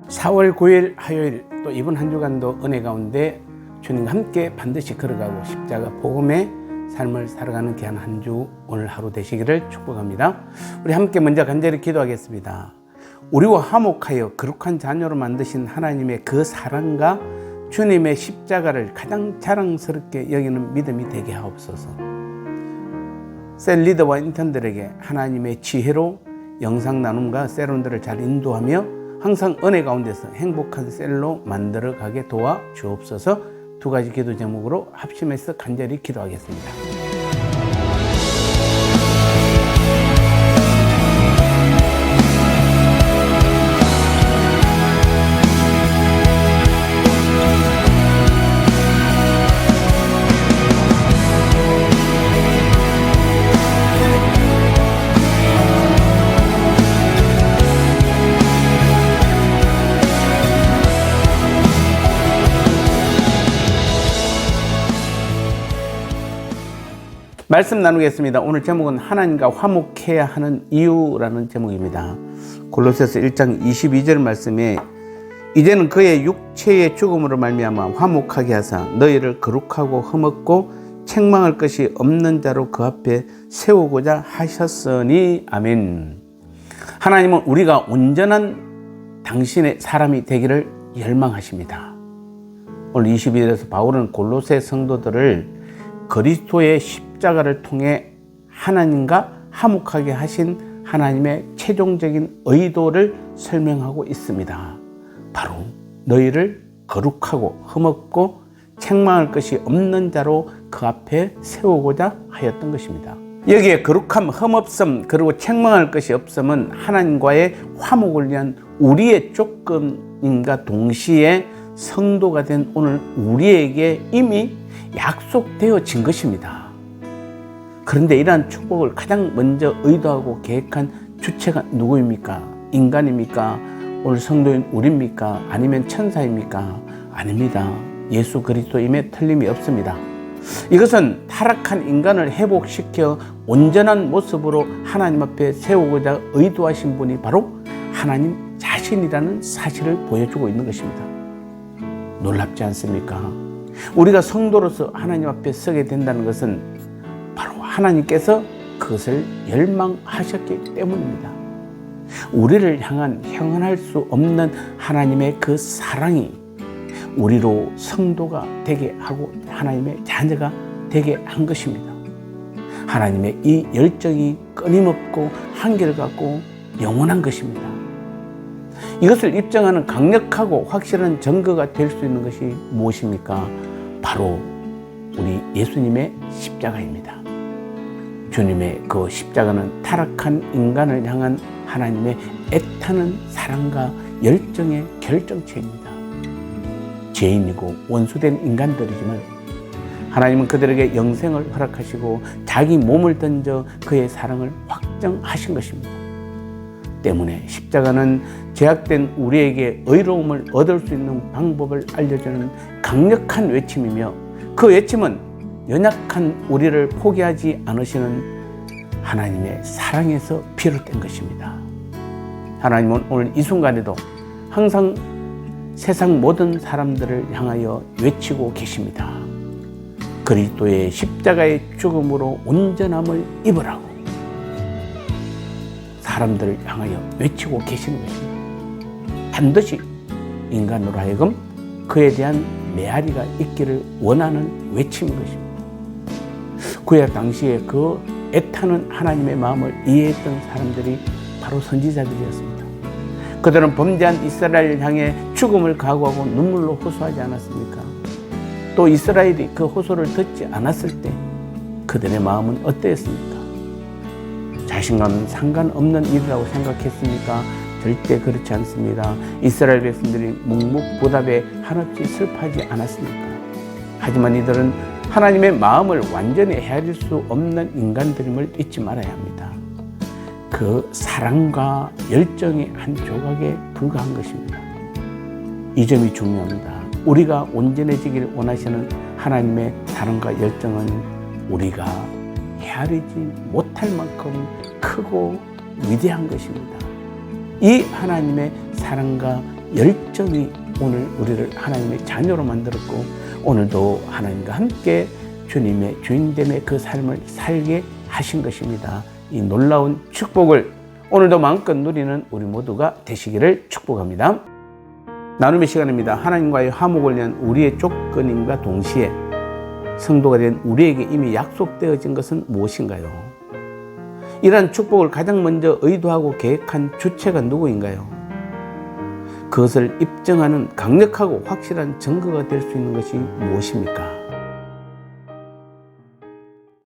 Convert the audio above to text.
4월 9일 화요일, 또 이번 한 주간도 은혜 가운데 주님과 함께 반드시 걸어가고 십자가 복음의 삶을 살아가는 귀한 한 주 오늘 하루 되시기를 축복합니다. 우리 함께 먼저 간절히 기도하겠습니다. 우리와 화목하여 거룩한 자녀로 만드신 하나님의 그 사랑과 주님의 십자가를 가장 자랑스럽게 여기는 믿음이 되게 하옵소서. 셀 리더와 인턴들에게 하나님의 지혜로 영상 나눔과 셀원들을 잘 인도하며 항상 은혜 가운데서 행복한 셀로 만들어가게 도와 주옵소서. 두 가지 기도 제목으로 합심해서 간절히 기도하겠습니다. 말씀 나누겠습니다. 오늘 제목은 하나님과 화목해야 하는 이유라는 제목입니다. 골로새서 1장 22절 말씀에 이제는 그의 육체의 죽음으로 말미암아 화목하게 하사 너희를 거룩하고 흠없고 책망할 것이 없는 자로 그 앞에 세우고자 하셨으니 아멘. 하나님은 우리가 온전한 당신의 사람이 되기를 열망하십니다. 오늘 22절에서 바울은 골로새 성도들을 그리스도의 십자가를 통해 하나님과 화목하게 하신 하나님의 최종적인 의도를 설명하고 있습니다. 바로 너희를 거룩하고 흠없고 책망할 것이 없는 자로 그 앞에 세우고자 하였던 것입니다. 여기에 거룩함, 흠없음, 그리고 책망할 것이 없음은 하나님과의 화목을 위한 우리의 조건인가 동시에 성도가 된 오늘 우리에게 이미 약속되어진 것입니다. 그런데 이러한 축복을 가장 먼저 의도하고 계획한 주체가 누구입니까? 인간입니까? 오늘 성도인 우리입니까? 아니면 천사입니까? 아닙니다. 예수 그리스도임에 틀림이 없습니다. 이것은 타락한 인간을 회복시켜 온전한 모습으로 하나님 앞에 세우고자 의도하신 분이 바로 하나님 자신이라는 사실을 보여주고 있는 것입니다. 놀랍지 않습니까? 우리가 성도로서 하나님 앞에 서게 된다는 것은 바로 하나님께서 그것을 열망하셨기 때문입니다. 우리를 향한 형언할 수 없는 하나님의 그 사랑이 우리로 성도가 되게 하고 하나님의 자녀가 되게 한 것입니다. 하나님의 이 열정이 끊임없고 한결같고 영원한 것입니다. 이것을 입증하는 강력하고 확실한 증거가 될 수 있는 것이 무엇입니까? 바로 우리 예수님의 십자가입니다. 주님의 그 십자가는 타락한 인간을 향한 하나님의 애타는 사랑과 열정의 결정체입니다. 죄인이고 원수된 인간들이지만 하나님은 그들에게 영생을 허락하시고 자기 몸을 던져 그의 사랑을 확정하신 것입니다. 때문에 십자가는 죄악된 우리에게 의로움을 얻을 수 있는 방법을 알려주는 강력한 외침이며 그 외침은 연약한 우리를 포기하지 않으시는 하나님의 사랑에서 비롯된 것입니다. 하나님은 오늘 이 순간에도 항상 세상 모든 사람들을 향하여 외치고 계십니다. 그리스도의 십자가의 죽음으로 온전함을 입으라고 사람들을 향하여 외치고 계시는 것입니다. 반드시 인간으로 하여금 그에 대한 메아리가 있기를 원하는 외침인 것입니다. 구약 당시에 그 애타는 하나님의 마음을 이해했던 사람들이 바로 선지자들이었습니다. 그들은 범죄한 이스라엘을 향해 죽음을 각오하고 눈물로 호소하지 않았습니까? 또 이스라엘이 그 호소를 듣지 않았을 때 그들의 마음은 어땠습니까? 자신과는 상관없는 일이라고 생각했습니까? 절대 그렇지 않습니다. 이스라엘 백성들이 묵묵부답에 한없이 슬퍼하지 않았습니까? 하지만 이들은 하나님의 마음을 완전히 헤아릴 수 없는 인간들임을 잊지 말아야 합니다. 그 사랑과 열정의 한 조각에 불과한 것입니다. 이 점이 중요합니다. 우리가 온전해지기를 원하시는 하나님의 사랑과 열정은 우리가 헤아리지 못할 만큼 크고 위대한 것입니다. 이 하나님의 사랑과 열정이 오늘 우리를 하나님의 자녀로 만들었고, 오늘도 하나님과 함께 주님의 주인됨의 그 삶을 살게 하신 것입니다. 이 놀라운 축복을 오늘도 마음껏 누리는 우리 모두가 되시기를 축복합니다. 나눔의 시간입니다. 하나님과의 화목을 위한 우리의 조건임과 동시에 성도가 된 우리에게 이미 약속되어진 것은 무엇인가요? 이러한 축복을 가장 먼저 의도하고 계획한 주체가 누구인가요? 그것을 입증하는 강력하고 확실한 증거가 될 수 있는 것이 무엇입니까?